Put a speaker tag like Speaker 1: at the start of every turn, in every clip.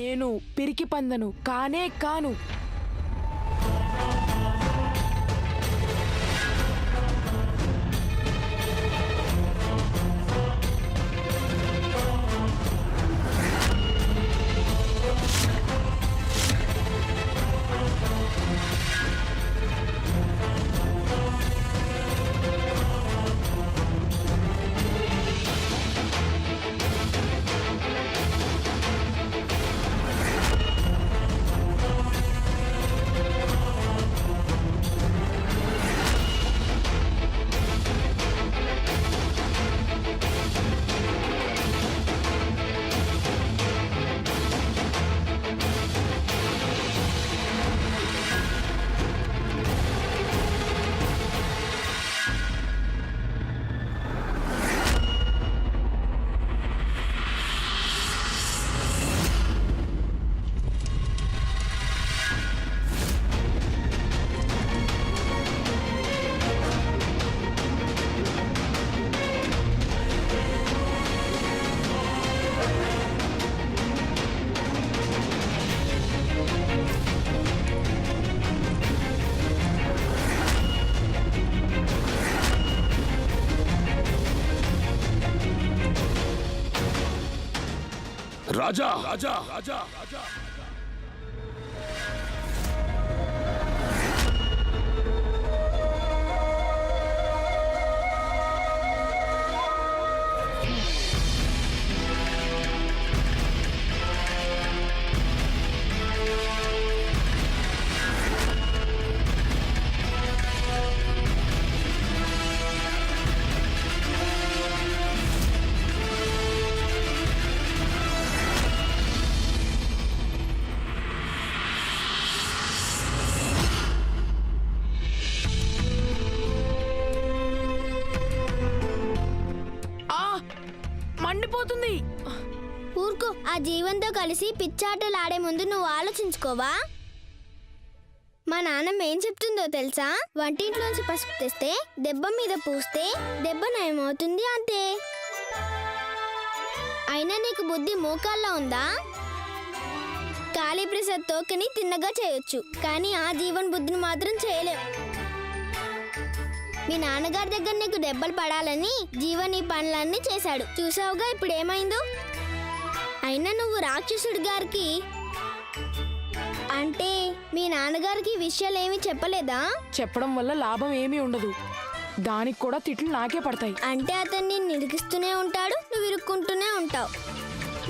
Speaker 1: నేను పిరికి పందను కానే కాను.
Speaker 2: రాజా రాజా రాజా రాజా
Speaker 1: మండిపోతుంది.
Speaker 3: ఊరుకో. ఆ జీవంతో కలిసి పిచ్చాటలాడే ముందు నువ్వు ఆలోచించుకోవా? మా నాన్నమ్మ ఏం చెప్తుందో తెలుసా? వంటింట్లోంచి పసుపు తెస్తే దెబ్బ మీద పూస్తే దెబ్బ నయమవుతుంది అంతే. అయినా నీకు బుద్ధి మోకాల్లో ఉందా? కాళీప్రసాద్ తోకని తిన్నగా చేయొచ్చు, కానీ ఆ జీవన్ బుద్ధిని మాత్రం చేయలేవు. మీ నాన్నగారి దగ్గర నీకు దెబ్బలు పడాలని జీవన్ ఈ పనులన్నీ చేశాడు. చూసావుగా ఇప్పుడు ఏమైందో? అయినా నువ్వు రాక్షసుడి గారికి అంటే మీ నాన్నగారికి విషయాలు ఏమీ చెప్పలేదా?
Speaker 1: చెప్పడం వల్ల లాభం ఏమీ ఉండదు. దానికి కూడా తిట్లు నాకే పడతాయి.
Speaker 3: అంటే అతన్ని నిరికిస్తూనే ఉంటాడు, నువ్వు ఇరుక్కుంటూనే ఉంటావు.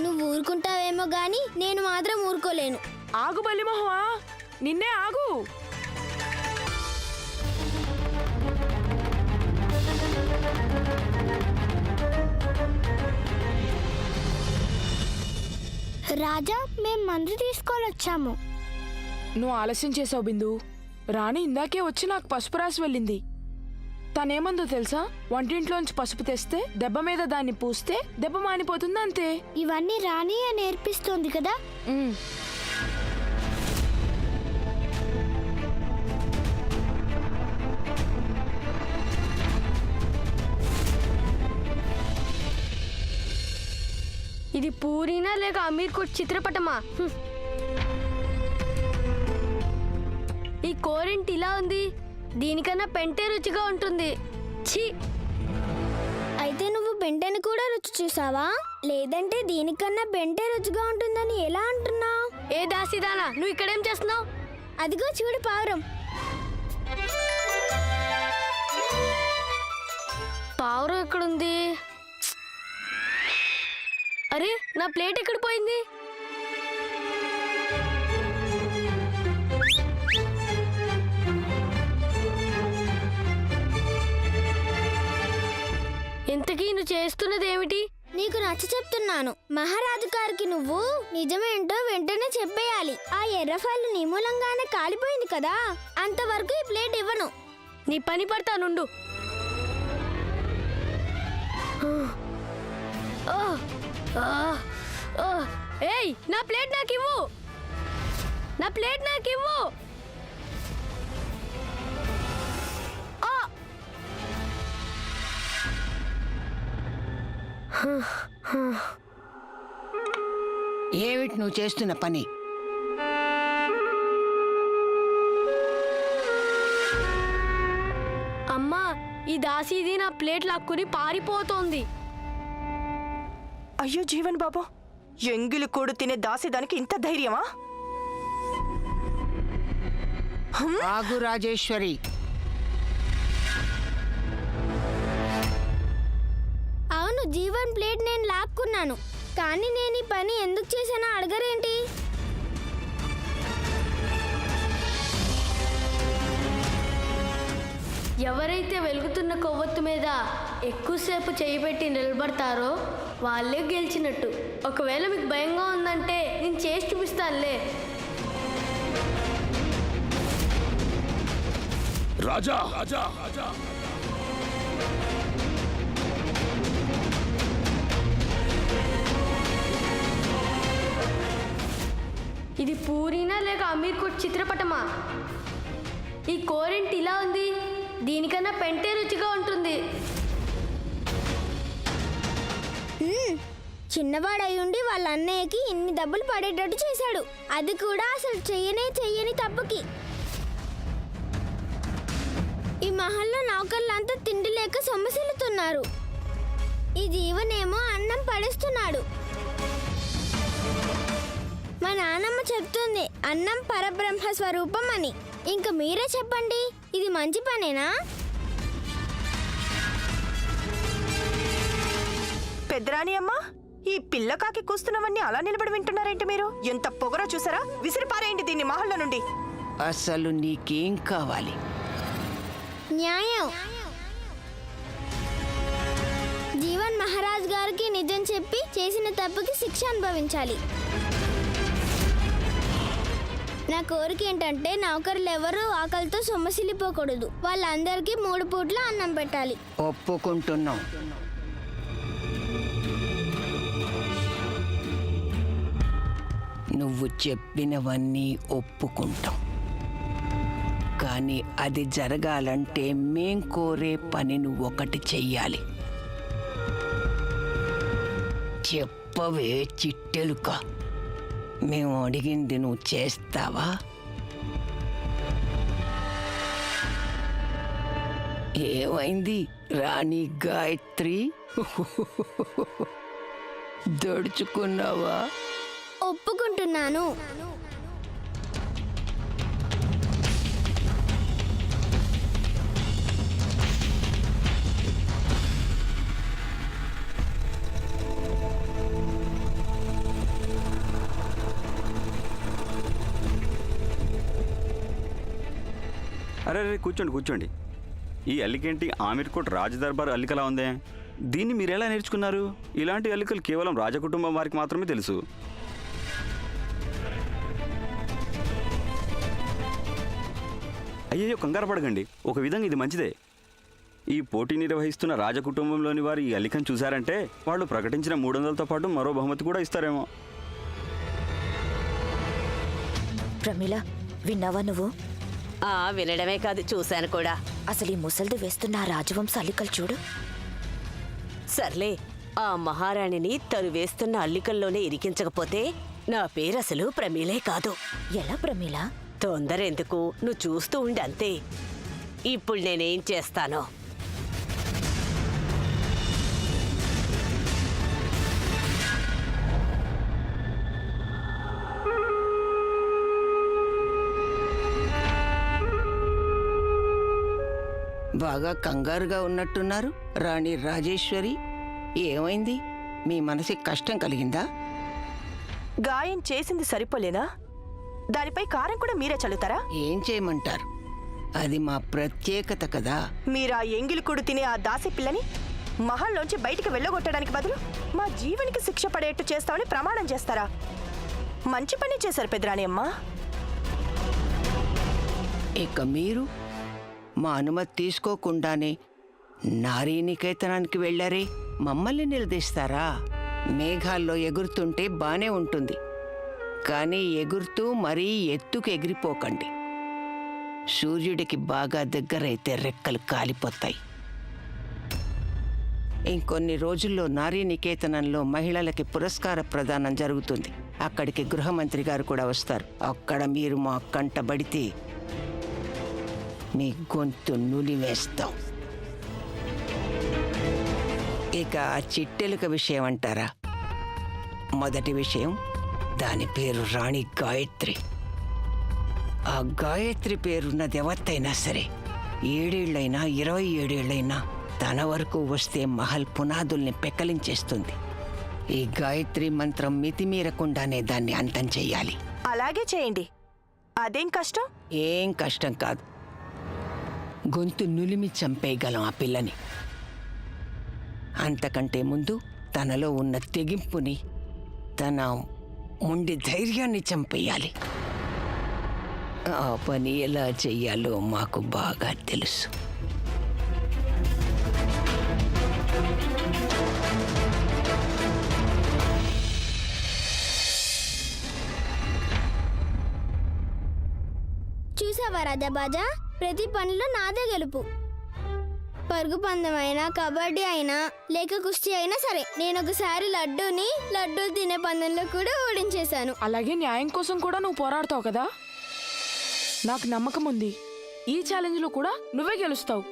Speaker 3: నువ్వు ఊరుకుంటావేమో గాని నేను మాత్రం ఊరుకోలేను.
Speaker 1: ఆగు బల్లిమోహమా, నిన్నే ఆగు.
Speaker 3: రాజా, మేం మందు తీసుకొని వచ్చాము.
Speaker 1: నువ్వు ఆలస్యం చేసావు బిందు. రాణి ఇందాకే వచ్చి నాకు పసుపు రాసి వెళ్ళింది. తనేమందో తెలుసా? వంటింట్లోంచి పసుపు తెస్తే దెబ్బ మీద దాన్ని పూస్తే దెబ్బ మానిపోతుంది అంతే.
Speaker 3: ఇవన్నీ రాణియే నేర్పిస్తోంది కదా.
Speaker 4: ఇది పూరీనా లేక అమీర్ కోట్ చిత్రపటమా? ఈ కోరింటి ఇలా ఉంది, దీనికన్నా పెంటే రుచిగా ఉంటుంది. ఛీ!
Speaker 3: అయితే నువ్వు బెంటెని కూడా రుచి చూసావా? లేదంటే దీనికన్నా బెంటే రుచిగా ఉంటుందని ఎలా అంటున్నావు?
Speaker 4: ఏ దాసిదానా, నువ్వు ఇక్కడేం చేస్తున్నావు?
Speaker 3: అదిగో చూడు పావురం.
Speaker 4: పావురం ఎక్కడుంది? అరే, నా ప్లేట్ ఎక్కడ పోయింది? ఇంతకీ నువ్వు చేస్తున్నది ఏమిటి?
Speaker 3: నీకు నచ్చ చెప్తున్నాను. మహారాజు గారికి నువ్వు నిజమేంటో వెంటనే చెప్పేయాలి. ఆ ఎర్ర ఫైల్ నీ మూలంగానే కాలిపోయింది కదా, అంతవరకు ఈ ప్లేట్ ఇవ్వను.
Speaker 4: నీ పని పడతానుండు. ఏయ్, నా ప్లేట్ నాకు ఇవ్వు. నా ప్లేట్ నాకు ఇవ్వు.
Speaker 5: ఏమిటి నువ్వు చేస్తున్న పని?
Speaker 4: అమ్మా, ఈ దాసీది నా ప్లేట్ లాక్కుని పారిపోతోంది.
Speaker 6: అయ్యో జీవన్ బాబు, ఎంగిలి కూడు తినే దాసేదానికి ఇంత ధైర్యమా?
Speaker 5: ఆగు రాజేశ్వరి.
Speaker 3: అవును, జీవన్ ప్లేట్ నేను లాక్కున్నాను, కానీ నేను ఈ పని ఎందుకు చేశానో అడగరేంటి?
Speaker 4: ఎవరైతే వెలుగుతున్న కొవ్వొత్తు మీద ఎక్కువసేపు చేయబెట్టి నిలబడతారో వాళ్ళే గెలిచినట్టు. ఒకవేళ మీకు భయంగా ఉందంటే నేను చేసి చూపిస్తానులే.
Speaker 2: రాజా రాజా రాజా
Speaker 4: ఇది పూరీనా లేక అమీర్ కోట్ చిత్రపటమా? ఈ కోరెంట్ ఇలా ఉంది, దీనికన్నా పెంటే రుచిగా ఉంటుంది.
Speaker 3: చిన్నవాడై ఉండి వాళ్ళ అన్నయ్యకి ఇన్ని డబ్బులు పడేటట్టు చేశాడు, అది కూడా అసలు చెయ్యని తప్పుకి. ఈ మహల్లో నౌకర్లంతా తిండి లేక సొమ్మసిల్లుతున్నారు. ఈ జీవనేమో అన్నం పడేస్తున్నాడు. మా నాన్నమ్మ చెప్తుంది అన్నం పరబ్రహ్మ స్వరూపం అని. ఇంక మీరే చెప్పండి, ఇది మంచి పనేనా?
Speaker 6: పెద్దరాణి అమ్మ, ఈ పిల్లకాకి కూస్తున్నవన్నీ అలా నిలబడి వింటున్నారేంటి మీరు? ఎంత పొగరో చూసారా? విసిరిపారేయండి దీన్ని మహల్లో నుండి.
Speaker 5: అసలు నీకేం కావాలి?
Speaker 3: న్యాయం. జీవన్ మహారాజ్ గారికి నిజం చెప్పి చేసిన తప్పుకి శిక్ష అనుభవించాలి. నా కోరిక ఏంటంటే నౌకర్లు ఎవరు ఆకలితో సొమ్మసిల్లిపోకూడదు. వాళ్ళందరికీ 3 పూట్ల అన్నం పెట్టాలి.
Speaker 5: ఒప్పుకుంటున్నాం. నువ్వు చెప్పినవన్నీ ఒప్పుకుంటాం, కానీ అది జరగాలంటే మేం కోరే పని నువ్వు ఒకటి చెయ్యాలి. చెప్పవే చిట్టెలుక, మేము అడిగింది నువ్వు చేస్తావా? ఏమైంది రాణి గాయత్రి? దడుచుకున్నావా?
Speaker 3: ఒప్పుకుంటున్నాను.
Speaker 7: అరే కూర్చోండి కూర్చోండి. ఈ అల్లికేంటి ఆమీర్ కోట్ రాజదర్బార్ అల్లికలా ఉందే? దీన్ని మీరు ఎలా నేర్చుకున్నారు? ఇలాంటి అల్లికలు కేవలం రాజకుటుంబం వారికి మాత్రమే తెలుసు. అయ్యయ్యో, కంగారు పడకండి. ఒక విధంగా ఇది మంచిదే. ఈ పోటీ నిర్వహిస్తున్న రాజకుటుంబంలోని వారు ఈ అల్లికను చూశారంటే వాళ్ళు ప్రకటించిన 300తో పాటు మరో బహుమతి కూడా ఇస్తారేమో.
Speaker 8: ప్రమీల, విన్నావా నువ్వు?
Speaker 9: వినడమే కాదు, చూశాను కూడా.
Speaker 8: అసలు ఈ ముసల్ది వేస్తున్న ఆ రాజవంశ అల్లికలు చూడు.
Speaker 9: సర్లే, ఆ మహారాణిని తను వేస్తున్న అల్లికల్లోనే ఇరికించకపోతే నా పేరు అసలు ప్రమీలే కాదు.
Speaker 8: ఎలా ప్రమీల?
Speaker 9: తొందర ఎందుకు, నువ్వు చూస్తూ ఉండి అంతే. ఇప్పుడు నేనేం చేస్తానో.
Speaker 5: బాగా కంగారుగా ఉన్నట్టున్నారు రాణి రాజేశ్వరి. ఏమైంది? మీ మనసుకి కష్టం కలిగిందా?
Speaker 6: గాయం చేసింది సరిపోలేనా? దానిపై కారం కూడా మీరే చల్లుతారా?
Speaker 5: ఏం చేయమంటారు? అది మా ప్రత్యేకత కదా.
Speaker 6: మీరా ఎంగిలి కూడు తినే ఆ దాసి పిల్లని మహల్లోంచి బయటికి వెళ్ళగొట్టడానికి బదులు మా జీవనికి శిక్ష పడేట్టు చేస్తామని ప్రమాణం చేస్తారా? మంచి పని చేశారు పెద్దరాణి అమ్మ.
Speaker 5: ఇక మీరు మా అనుమతి తీసుకోకుండానే నారీ నికేతనానికి వెళ్ళారే, మమ్మల్ని నిలదీస్తారా? మేఘాల్లో ఎగురుతుంటే బానే ఉంటుంది, కానీ ఎగురుతూ మరీ ఎత్తుకు ఎగిరిపోకండి. సూర్యుడికి బాగా దగ్గరైతే రెక్కలు కాలిపోతాయి. ఇంకొన్ని రోజుల్లో నారీ నికేతనంలో మహిళలకి పురస్కార ప్రదానం జరుగుతుంది. అక్కడికి గృహమంత్రి గారు కూడా వస్తారు. అక్కడ మీరు మా కంటబడితే మీ గొంతు నులివేస్తాం. ఇక ఆ చిట్టెలుక విషయం అంటారా? మొదటి విషయం, దాని పేరు రాణి గాయత్రి. ఆ గాయత్రి పేరున్నది ఎవరితైనా సరే 7 ఏళ్ళైనా 27 ఏళ్ళైనా తన వరకు వస్తే మహల్ పునాదుల్ని పెక్కలించేస్తుంది. ఈ గాయత్రి మంత్రం మితిమీరకుండానే దాన్ని అంతం చెయ్యాలి.
Speaker 6: అలాగే చేయండి. అదేం కష్టం?
Speaker 5: ఏం కష్టం కాదు. గొంతు నులిమి చంపేయగలం ఆ పిల్లని. అంతకంటే ముందు తనలో ఉన్న తెగింపుని, తన ఉండి ధైర్యాన్ని చంపేయాలి. ఆ పని ఎలా చెయ్యాలో మాకు బాగా తెలుసు.
Speaker 3: చూసావా రాజాబాజా, ప్రతి పనిలో నాదే గెలుపు. పరుగు పందెం అయినా, కబడ్డీ అయినా, లేక కుస్తీ అయినా సరే, నేను ఒకసారి లడ్డూ తినే పందెంలో కూడా ఓడించేశాను.
Speaker 1: అలాగే న్యాయం కోసం కూడా నువ్వు పోరాడతావు కదా. నాకు నమ్మకం ఉంది ఈ ఛాలెంజ్లో కూడా నువ్వే గెలుస్తావు.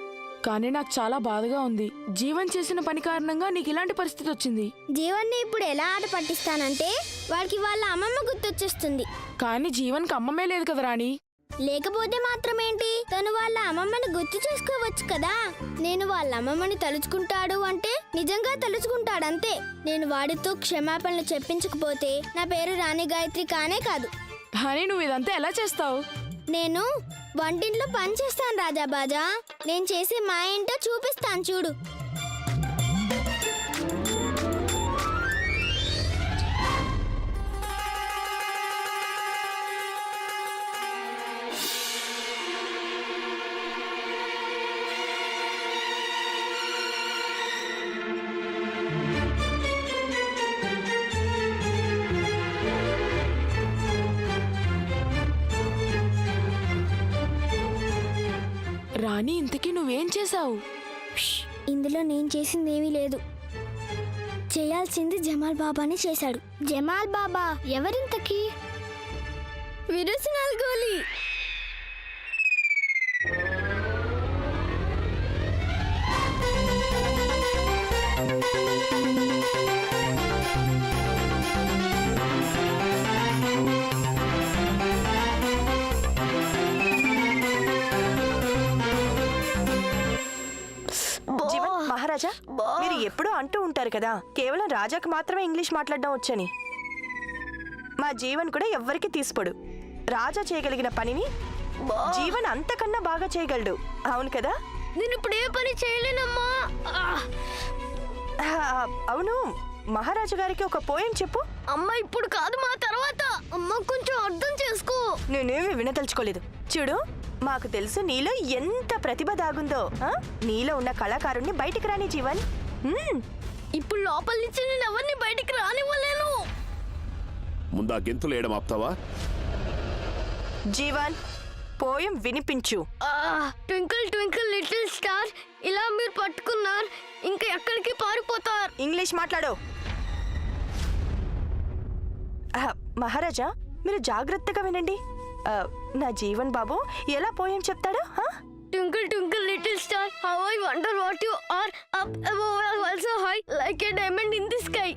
Speaker 1: కానీ నాకు చాలా బాధగా ఉంది. జీవన్ చేసిన పని కారణంగా నీకు ఇలాంటి పరిస్థితి వచ్చింది.
Speaker 3: జీవన్ని ఇప్పుడు ఎలా ఆట పట్టిస్తానంటే వాడికి వాళ్ళ అమ్మమ్మ గుర్తొచ్చేస్తుంది.
Speaker 1: కానీ జీవన్కి అమ్మమే లేదు కదా రాణి.
Speaker 3: లేకపోతే మాత్రమేంటి, తను వాళ్ళ అమ్మమ్మని గుర్తు చేసుకోవచ్చు కదా. నేను వాళ్ళ అమ్మమ్మని తలుచుకుంటాడు అంటే నిజంగా తలుచుకుంటాడంతే. నేను వాడితో క్షమాపణలు చెప్పించకపోతే నా పేరు రాణి గాయత్రి కానే కాదు.
Speaker 1: కానీ నువ్వు ఇదంతా ఎలా చేస్తావు?
Speaker 3: నేను వంటింట్లో పని చేస్తాను రాజాబాజా. నేను చేసే మా ఏంటో చూపిస్తాను చూడు.
Speaker 1: రాణి, ఇంతకీ నువ్వేం చేశావు?
Speaker 3: ఇందులో నేను చేసింది ఏమీ లేదు. చేయాల్సింది జమాల్ బాబాని చేశాడు. జమాల్ బాబా ఎవరింతకీ? విరోచనాల్ గోలి.
Speaker 6: మహారాజా, మీరు ఎప్పుడూ అంటూ ఉంటారు కదా, కేవలం రాజాకు మాత్రమే ఇంగ్లీష్ మాట్లాడడం వచ్చని. మా జీవన్ కూడా ఎవ్వరికి తీసుకోడు. రాజా చేయగలిగిన పనిని జీవన్ అంతకన్నా బాగా చేయగలడు. అవును కదా?
Speaker 4: నేను ఇప్పుడు ఏ పని చేయలేనమ్మా.
Speaker 6: అవును, మహారాజు గారికి ఒక పోయం చెప్పు.
Speaker 4: అమ్మ ఇప్పుడు కాదు, మా తర్వాత. అమ్మ కొంచెం అర్థం చేసుకో.
Speaker 6: నేనేమి వినదలుచుకోలేదు. చూడు, మాకు తెలుసు నీలో ఎంత ప్రతిభ దాగుందో. నీలో ఉన్న కళాకారుణ్ణి బయటికి రాని జీవన్.
Speaker 4: ఇప్పుడు లోపల నుంచి నేను ఎవరిని బయటికి రానివ్వలేను.
Speaker 2: ముందా గెంతులు వేయడం ఆపుతావా?
Speaker 6: జీవన్, పోయం వినిపించు.
Speaker 4: ట్వింకిల్ ట్వింకిల్ లిటిల్ స్టార్, ఇలా మీరు పట్టుకున్నారు, ఇంకా ఎక్కడికి పారిపోతారు.
Speaker 6: ఇంగ్లీష్ మాట్లాడు. మహారాజా, మీరు జాగ్రత్తగా వినండి. నా జీవన్ బాబు ఎలా పోయం చెప్తాడు?
Speaker 4: Twinkle twinkle little star, how I wonder what you are, up above also high like a diamond in the sky.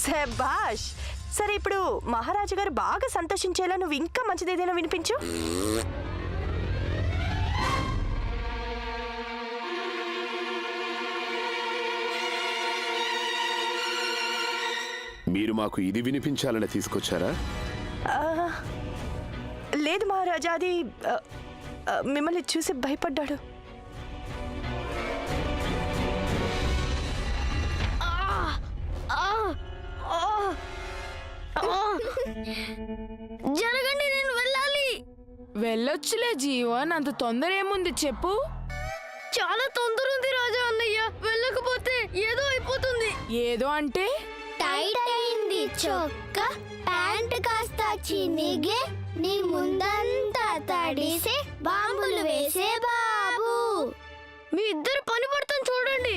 Speaker 6: శభాష్. సరే, ఇప్పుడు మహారాజు గారు బాగా సంతోషించేలా నువ్వు ఇంకా మంచిదేదైనా వినిపించు.
Speaker 2: మీరు మాకు ఇది వినిపించాలని తీసుకొచ్చారా?
Speaker 6: లేదు మహారాజా, అది మిమ్మల్ని చూసి భయపడ్డాడు.
Speaker 4: జరగండి, నేను వెళ్ళాలి.
Speaker 1: వెళ్ళొచ్చులే జీవన్, అంత తొందర ఏముంది చెప్పు.
Speaker 4: చాలా తొందర ఉంది రాజా అన్నయ్య. వెళ్ళకపోతే ఏదో అయిపోతుంది.
Speaker 1: ఏదో అంటే?
Speaker 3: టైట్ అయింది చొక్క, ప్యాంట్ కాస్త చినిగే, నీ ముందంతా తడిసే, బాంబులు వేసే బాబు.
Speaker 4: మీ ఇద్దరు పని పడతాను చూడండి.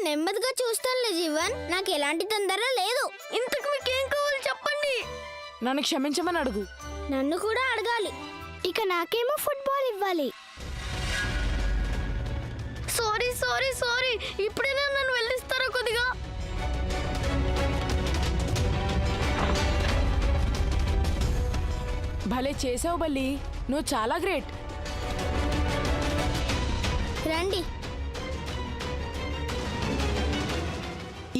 Speaker 3: నెమ్మదిగా చూస్తానులే జీవన్, నాకు ఎలాంటి తొందర లేదు.
Speaker 4: ఇంతకు మీకేం కావాలి
Speaker 1: నన్ను క్షమించమని అడుగు.
Speaker 3: నన్ను కూడా అడగాలి. ఇక నాకేమో ఫుట్బాల్ ఇవ్వాలి.
Speaker 4: సారీ సారీ సారీ, ఇప్పుడైనా నన్ను వెళ్ళిస్తారా కొద్దిగా?
Speaker 1: భలే చేసావు బల్లి, నువ్వు చాలా గ్రేట్.
Speaker 3: రండి.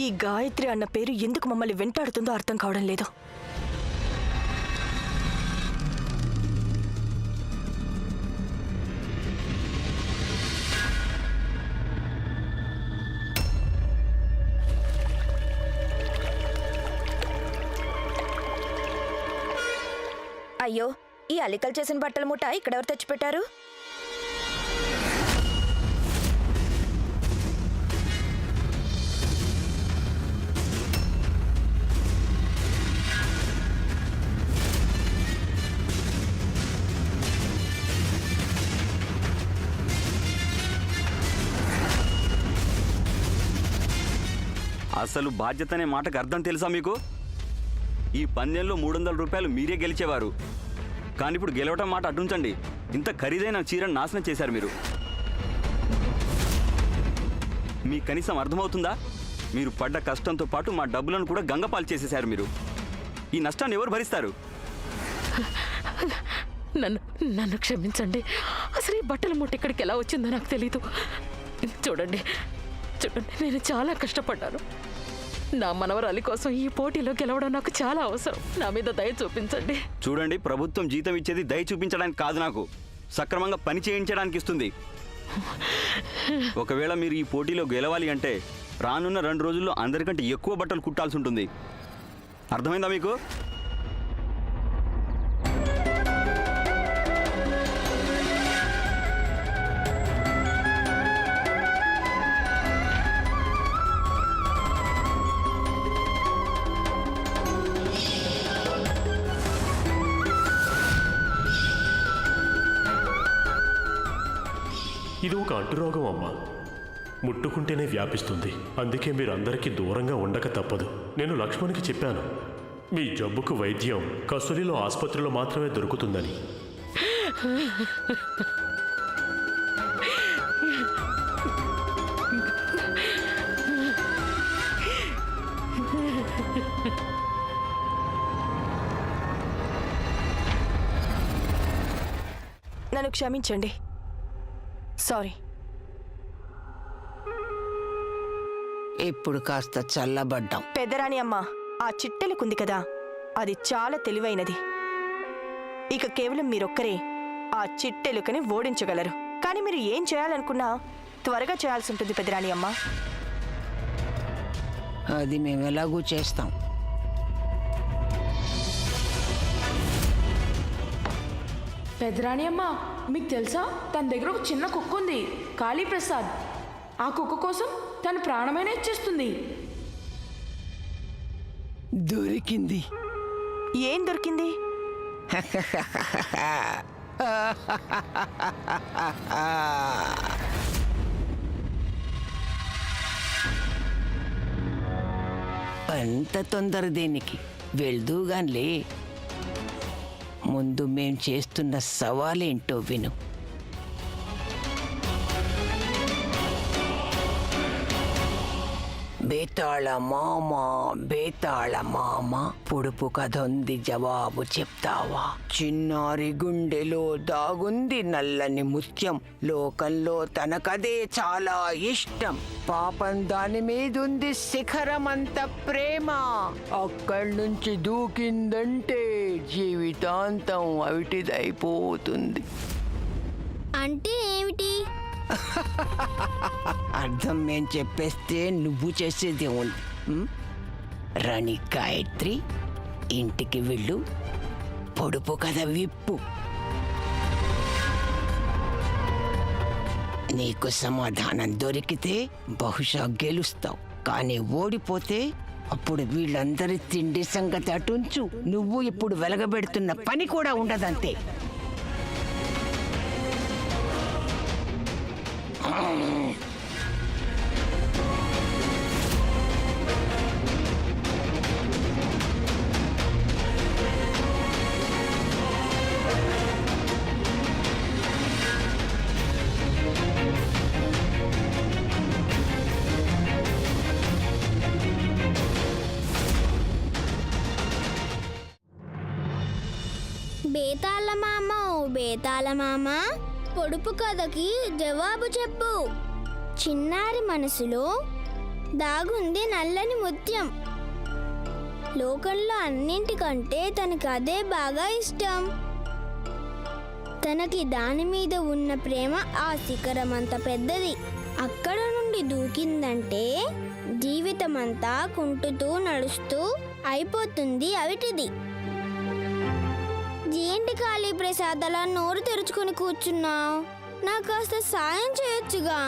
Speaker 6: ఈ గాయత్రి అన్న పేరు ఎందుకు మమ్మల్ని వెంటాడుతుందో అర్థం కావడం లేదు.
Speaker 8: అయ్యో, ఈ అల్లికలు చేసిన బట్టల మూట ఇక్కడెవరు తెచ్చిపెట్టారు?
Speaker 7: అసలు బాధ్యత అనే మాటకు అర్థం తెలుసా మీకు? ఈ పందెంలో 300 రూపాయలు మీరే గెలిచేవారు. కానీ ఇప్పుడు గెలవటం మాట అడ్డుంచండి, ఇంత ఖరీదైన చీరను నాశనం చేశారు మీరు. మీకు కనీసం అర్థమవుతుందా? మీరు పడ్డ కష్టంతో పాటు మా డబ్బులను కూడా గంగపాలు చేసేశారు మీరు. ఈ నష్టాన్ని ఎవరు భరిస్తారు?
Speaker 10: నన్ను నన్ను క్షమించండి. అసలు ఈ బట్టల మూట ఇక్కడికి ఎలా వచ్చిందో నాకు తెలీదు. చూడండి చూడండి, నేను చాలా కష్టపడ్డాను. నా మనవరాలి కోసం ఈ పోటీలో గెలవడం నాకు చాలా అవసరం. నా మీద దయ చూపించండి.
Speaker 7: చూడండి, ప్రభుత్వం జీతం ఇచ్చేది దయ చూపించడానికి కాదు, నాకు సక్రమంగా పని చేయించడానికి ఇస్తుంది. ఒకవేళ మీరు ఈ పోటీలో గెలవాలి అంటే రానున్న 2 రోజుల్లో అందరికంటే ఎక్కువ బట్టలు కుట్టాల్సి ఉంటుంది. అర్థమైందా మీకు?
Speaker 11: ఇది ఒక అంటురోగం అమ్మా, ముట్టుకుంటేనే వ్యాపిస్తుంది. అందుకే మీరు అందరికీ దూరంగా ఉండక తప్పదు. నేను లక్ష్మణ్కి చెప్పాను, మీ జబ్బుకు వైద్యం కస్తూరిలో ఆసుపత్రిలో మాత్రమే దొరుకుతుందని.
Speaker 6: నన్ను క్షమించండి. సారీ.
Speaker 5: ఇప్పుడు కాస్త చల్లబడ్డాం.
Speaker 6: పెద్దరాణి అమ్మ, ఆ చిట్టెలకుంది కదా, అది చాలా తెలివైనది. ఇక కేవలం మీరొక్కరే ఆ చిట్టెలుకని ఓడించగలరు. కానీ మీరు ఏం చేయాలనుకున్నా త్వరగా చేయాల్సి ఉంటుంది పెద్దరాణి అమ్మ.
Speaker 5: అది మేము ఎలాగూ చేస్తాం.
Speaker 1: పెద్దరాణి అమ్మ, మీకు తెలుసా తన దగ్గర ఒక చిన్న కుక్క ఉంది, కాళీప్రసాద్. ఆ కుక్క కోసం తన ప్రాణమైన ఇచ్చేస్తుంది.
Speaker 5: దొరికింది.
Speaker 6: ఏం దొరికింది?
Speaker 5: అంత తొందర దేనికి? వెళ్దూగాన్లే. ముందు మేం చేస్తున్న సవాలేంటో విను. బేతాళ మామ, బేతాళ మామ, పొడుపు కథొంది జవాబు చెప్తావా? చిన్నారి గుండెలో దాగుంది నల్లని ముత్యం, లోకంలో తనకదే చాలా ఇష్టం. పాపం దాని మీదుంది శిఖరమంత ప్రేమ. అక్కడి నుంచి దూకిందంటే జీవితాంతం అవిటిదైపోతుంది.
Speaker 3: అంటే ఏమిటి?
Speaker 5: అర్థం మేం చెప్పేస్తే నువ్వు చేసేది ఉంది. రాణి గాయత్రి, ఇంటికి వెళ్ళు, పొడుపు కథ విప్పు. నీకు సమాధానం దొరికితే బహుశా గెలుస్తావు. కానీ ఓడిపోతే అప్పుడు వీళ్ళందరి తిండి సంగతి అటుంచు, నువ్వు ఇప్పుడు వెలగబెడుతున్న పని కూడా ఉండదంతే.
Speaker 3: తాళమామ ఓ బేతాళమామ, పొడుపు కథకి జవాబు చెప్పు. చిన్నారి మనసులో దాగుంది నల్లని ముత్యం. లోకంలో అన్నింటికంటే తనకి అదే బాగా ఇష్టం. తనకి దాని మీద ఉన్న ప్రేమ ఆ శిఖరం అంత పెద్దది. అక్కడ నుండి దూకిందంటే జీవితం అంతా కుంటుతూ నడుస్తూ అయిపోతుంది అవిటిది. ఏంటి ఖాళీ ప్రసాద్ అలా నోరు తెరుచుకొని కూర్చున్నావు? నాకు కాస్త సాయం చేయొచ్చుగా.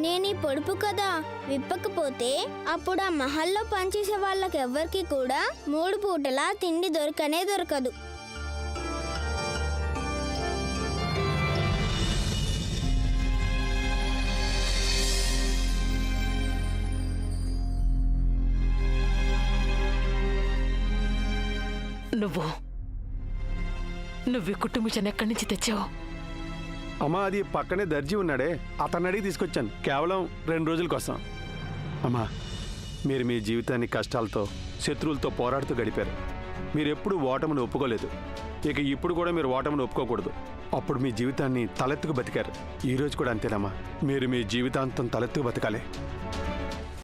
Speaker 3: నేను ఈ పొడుపు కదా విప్పకపోతే అప్పుడు ఆ మహల్లో పనిచేసే వాళ్ళకి ఎవ్వరికి కూడా 3 పూటలా తిండి దొరకనే దొరకదు.
Speaker 10: నువ్వు ఈ కుట్టు మిషన్ ఎక్కడి నుంచి తెచ్చావు?
Speaker 12: అమ్మా, అది పక్కనే దర్జీ ఉన్నాడే, అతన్ని అడిగి తీసుకొచ్చాను. కేవలం 2 రోజుల కోసం. అమ్మా, మీరు మీ జీవితాన్ని కష్టాలతో, శత్రువులతో పోరాడుతూ గడిపారు. మీరు ఎప్పుడు ఓటమిని ఒప్పుకోలేదు. ఇక ఇప్పుడు కూడా మీరు ఓటమిని ఒప్పుకోకూడదు. అప్పుడు మీ జీవితాన్ని తలెత్తుకు బతికారు. ఈరోజు కూడా అంతేనమ్మా. మీరు మీ జీవితాంతం తలెత్తుకు బతకాలి.